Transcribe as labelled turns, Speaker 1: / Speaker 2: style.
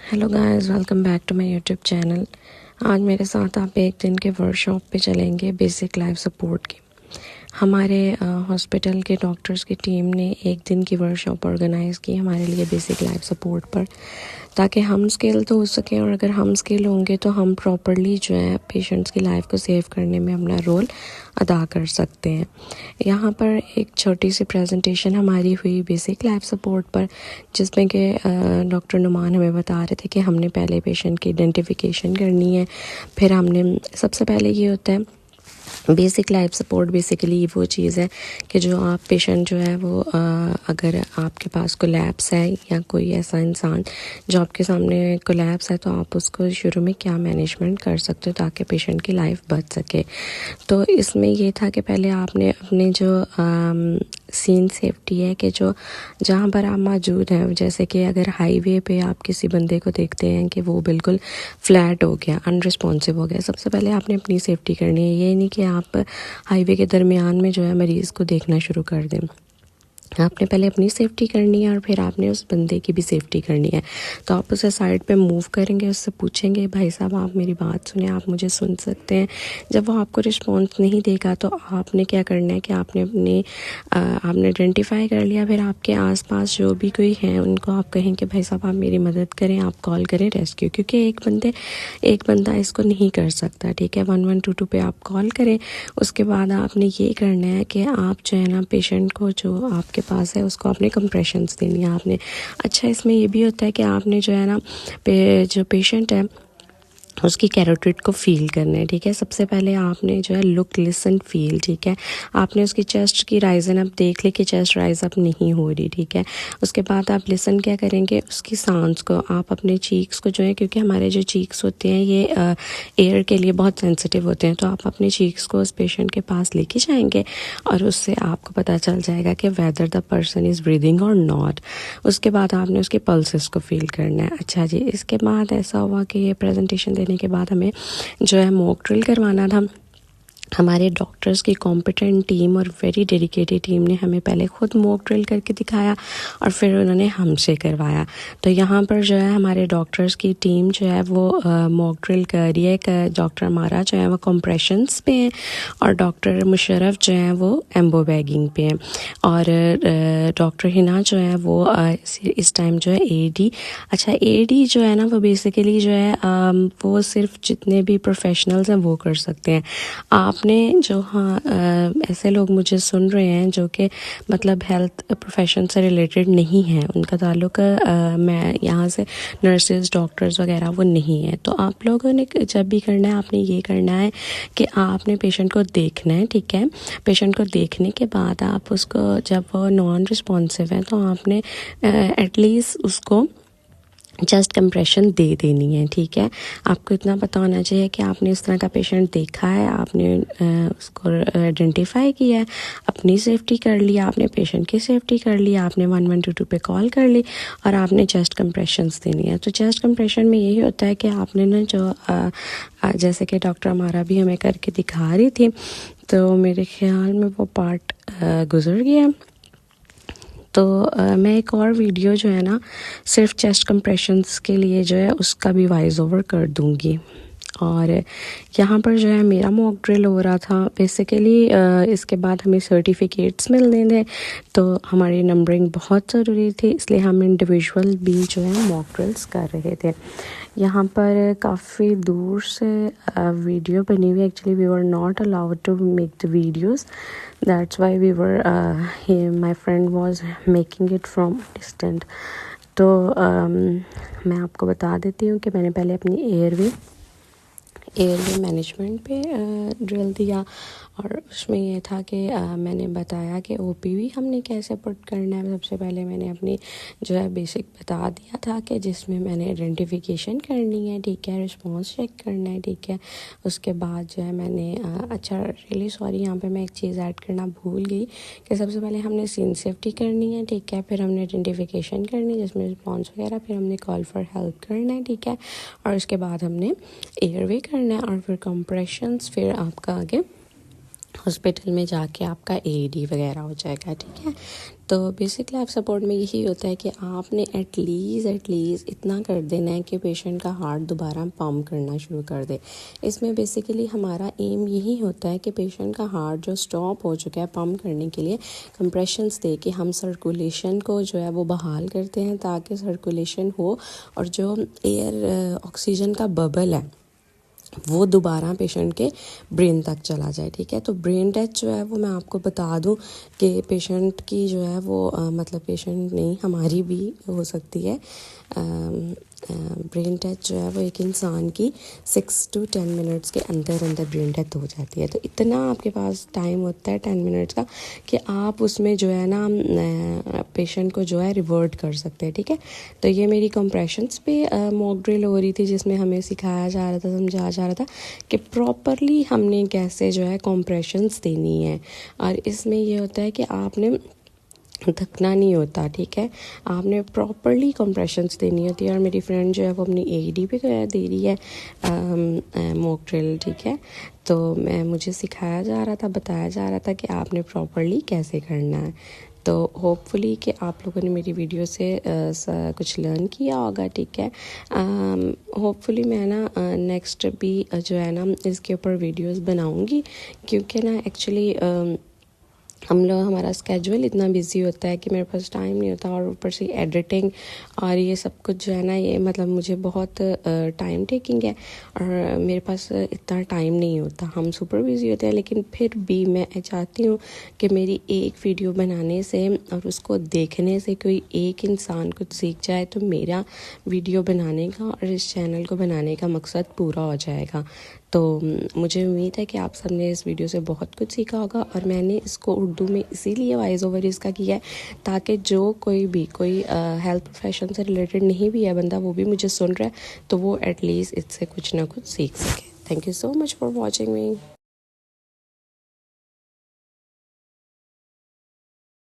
Speaker 1: Hello guys, welcome back to my YouTube channel. आज मेरे साथ आप एक दिन के वर्कशॉप पे चलेंगे बेसिक लाइफ सपोर्ट की। हमारे हॉस्पिटल के डॉक्टर्स की टीम ने एक दिन की वर्कशॉप ऑर्गेनाइज़ की हमारे लिए बेसिक लाइफ सपोर्ट पर, ताकि हम स्किल तो हो सकें, और अगर हम स्किल होंगे तो हम प्रॉपरली जो है पेशेंट्स की लाइफ को सेव करने में अपना रोल अदा कर सकते हैं। यहाँ पर एक छोटी सी प्रेजेंटेशन हमारी हुई बेसिक लाइफ सपोर्ट पर, जिसमें कि डॉक्टर नुमान हमें बता रहे थे कि हमने पहले पेशेंट की आइडेंटिफिकेशन करनी है। फिर हमने सबसे पहले ये होता है बेसिक लाइफ सपोर्ट। बेसिकली वो चीज़ है कि जो आप पेशेंट जो है वो अगर आपके पास कोलैप्स है या कोई ऐसा इंसान जो आपके सामने कोलैप्स है, तो आप उसको शुरू में क्या मैनेजमेंट कर सकते हो ताकि पेशेंट की लाइफ बच सके। तो इसमें ये था कि पहले आपने अपने जो सीन सेफ्टी है कि जो जहाँ पर आप मौजूद हैं, जैसे कि अगर हाईवे पे आप किसी बंदे को देखते हैं कि वो बिल्कुल फ्लैट हो गया, अनरिस्पॉन्सिव हो गया, सबसे पहले आपने अपनी सेफ्टी करनी है। ये नहीं कि आप हाईवे के दरमियान में जो है मरीज़ को देखना शुरू कर दें। आपने पहले अपनी सेफ्टी करनी है और फिर आपने उस बंदे की भी सेफ्टी करनी है। तो आप उसे साइड पे मूव करेंगे, उससे पूछेंगे भाई साहब आप मेरी बात सुने, आप मुझे सुन सकते हैं। जब वो आपको रिस्पॉन्स नहीं देगा तो आपने क्या करना है कि आपने आइडेंटिफाई कर लिया। फिर आपके आसपास जो भी कोई है उनको आप कहें कि भाई साहब आप मेरी मदद करें, आप कॉल करें रेस्क्यू, क्योंकि एक बंदा इसको नहीं कर सकता। ठीक है, 1122 पे आप कॉल करें। उसके बाद आपने ये करना है कि आप जो है ना पेशेंट को जो आपके पास है उसको आपने कंप्रेशंस देनी है आपने। अच्छा, इसमें ये भी होता है कि आपने जो है ना जो पेशेंट है उसकी कैरोटिड को फील करना है। ठीक है, सबसे पहले आपने जो है लुक लिसन फील। ठीक है, आपने उसकी चेस्ट की राइजन अप देख ली कि चेस्ट राइज अप नहीं हो रही। ठीक है, उसके बाद आप लिसन क्या करेंगे, उसकी सांस को आप अपने चीक्स को जो है, क्योंकि हमारे जो चीक्स होते हैं ये एयर के लिए बहुत सेंसिटिव होते हैं, तो आप अपने चीक्स को उस पेशेंट के पास लेके जाएंगे और उससे आपको पता चल जाएगा कि whether the person is breathing और नॉट। उसके बाद आपने उसके पल्सेस को फील करना है। अच्छा जी, इसके बाद ऐसा हुआ कि ये प्रेजेंटेशन देने के बाद हमें जो है मॉक ड्रिल करवाना था। हमारे डॉक्टर्स की कॉम्पिटेंट टीम और वेरी डेडिकेटेड टीम ने हमें पहले खुद मॉक ड्रिल करके दिखाया और फिर उन्होंने हमसे करवाया। तो यहाँ पर जो है हमारे डॉक्टर्स की टीम जो है वो मॉक ड्रिल कर रही है। डॉक्टर हमारा जो है वो कंप्रेशंस पे हैं और डॉक्टर मुशर्रफ जो है वो एम्बो बैगिंग पे हैं, और डॉक्टर हिना जो है वो इस टाइम जो है एडी। अच्छा, एडी जो है ना वो बेसिकली जो है वो सिर्फ जितने भी प्रोफेशनल्स हैं वो कर सकते हैं। आपने जो ऐसे लोग मुझे सुन रहे हैं जो कि मतलब हेल्थ प्रोफेशन से रिलेटेड नहीं है, उनका ताल्लुक मैं यहाँ से नर्सेज डॉक्टर्स वगैरह वो नहीं है, तो आप लोगों ने जब भी करना है आपने ये करना है कि आपने पेशेंट को देखना है। ठीक है, पेशेंट को देखने के बाद आप उसको, जब वो नॉन रिस्पॉन्सिव है तो आपने एटलीस्ट उसको जस्ट कंप्रेशन दे देनी है। ठीक है, आपको इतना पता होना चाहिए कि आपने इस तरह का पेशेंट देखा है, आपने उसको आइडेंटिफाई किया है, अपनी सेफ्टी कर लिया, आपने पेशेंट की सेफ्टी कर लिया, आपने 1122 पे कॉल कर ली और आपने चेस्ट कंप्रेशंस देनी है। तो चेस्ट कंप्रेशन में यही होता है कि आपने ना जो जैसे कि डॉक्टर हमारा भी हमें करके दिखा रही थी, तो मेरे ख्याल में वो पार्ट गुजर गया। तो मैं एक और वीडियो जो है ना सिर्फ चेस्ट कंप्रेशंस के लिए जो है उसका भी वॉइस ओवर कर दूंगी। और यहाँ पर जो है मेरा मॉक ड्रिल हो रहा था बेसिकली। इसके बाद हमें सर्टिफिकेट्स मिलने थे, तो हमारी नंबरिंग बहुत ज़रूरी थी, इसलिए हम इंडिविजुअल भी जो है मॉक ड्रिल्स कर रहे थे। यहाँ पर काफ़ी दूर से वीडियो बनी हुई। Actually we were not allowed to make the videos, that's why we were my friend was making it from distant. तो मैं आपको बता देती हूँ कि मैंने पहले अपनी एयरवे मैनेजमेंट पे ड्रिल दिया, और उसमें ये था कि मैंने बताया कि ओपीवी हमने कैसे पुट करना है। सबसे पहले मैंने अपनी जो है बेसिक बता दिया था कि जिसमें मैंने आइडेंटिफिकेशन करनी है। ठीक है, रिस्पांस चेक करना है। ठीक है, उसके बाद जो है मैंने अच्छा रियली सॉरी, यहाँ पे मैं एक चीज़ ऐड करना भूल गई कि सबसे पहले हमने सीन सेफ्टी करनी है। ठीक है, फिर हमने आइडेंटिफिकेशन करनी है जिसमें रिस्पॉन्स वगैरह, फिर हमने कॉल फॉर हेल्प करना है। ठीक है, और उसके बाद हमने एयरवे करना है और फिर कंप्रेशंस, फिर आपका आगे हॉस्पिटल में जाके आपका एडी वगैरह हो जाएगा, ठीक है। तो बेसिक लाइफ सपोर्ट में यही होता है कि आपने एटलीस्ट इतना कर देना है कि पेशेंट का हार्ट दोबारा पंप करना शुरू कर दे। इसमें बेसिकली हमारा एम यही होता है कि पेशेंट का हार्ट जो स्टॉप हो चुका है पंप करने के लिए कंप्रेशंस दे के हम सर्कुलेशन को जो है वो बहाल करते हैं, ताकि सर्कुलेशन हो और जो एयर ऑक्सीजन का बबल है वो दोबारा पेशेंट के ब्रेन तक चला जाए, ठीक है। तो ब्रेन डेथ जो है वो मैं आपको बता दूं कि पेशेंट की जो है वो मतलब पेशेंट नहीं, हमारी भी हो सकती है। ब्रेन डेथ जो है वो एक इंसान की 6 to 10 मिनट्स के अंदर ब्रेन डेथ हो जाती है। तो इतना आपके पास टाइम होता है 10 मिनट्स का कि आप उसमें जो है ना पेशेंट को जो है रिवर्ट कर सकते हैं, ठीक है। तो ये मेरी कंप्रेशंस पे मॉक ड्रिल हो रही थी, जिसमें हमें सिखाया जा रहा था, समझाया जा रहा था कि प्रॉपरली हमने कैसे जो है कंप्रेशंस देनी है। और इसमें ये होता है कि आपने थकना नहीं होता, ठीक है। आपने प्रॉपरली कंप्रेशंस देनी होती है। और मेरी फ्रेंड जो है वो अपनी एडी पे दे रही है मॉक ड्रिल, ठीक है। तो मुझे सिखाया जा रहा था, बताया जा रहा था कि आपने प्रॉपरली कैसे करना है। तो होपफुली कि आप लोगों ने मेरी वीडियो से कुछ लर्न किया होगा, ठीक है। होपफुली मैं ना नेक्स्ट भी जो है ना इसके ऊपर वीडियोस बनाऊंगी, क्योंकि ना एक्चुअली हमारा स्केड्यूल इतना बिजी होता है कि मेरे पास टाइम नहीं होता। और ऊपर से एडिटिंग और ये सब कुछ जो है ना, ये मतलब मुझे बहुत टाइम टेकिंग है और मेरे पास इतना टाइम नहीं होता। हम सुपर बिजी होते हैं, लेकिन फिर भी मैं चाहती हूँ कि मेरी एक वीडियो बनाने से और उसको देखने से कोई एक इंसान कुछ सीख जाए, तो मेरा वीडियो बनाने का और इस चैनल को बनाने का मकसद पूरा हो जाएगा। तो मुझे उम्मीद है कि आप सबने इस वीडियो से बहुत कुछ सीखा होगा। और मैंने इसको उर्दू में इसीलिए वॉइस ओवर इसका किया है, ताकि जो कोई हेल्थ प्रोफेशन से रिलेटेड नहीं भी है बंदा, वो भी मुझे सुन रहा है, तो वो एटलीस्ट इससे कुछ ना कुछ सीख सके। Thank you so much for watching me.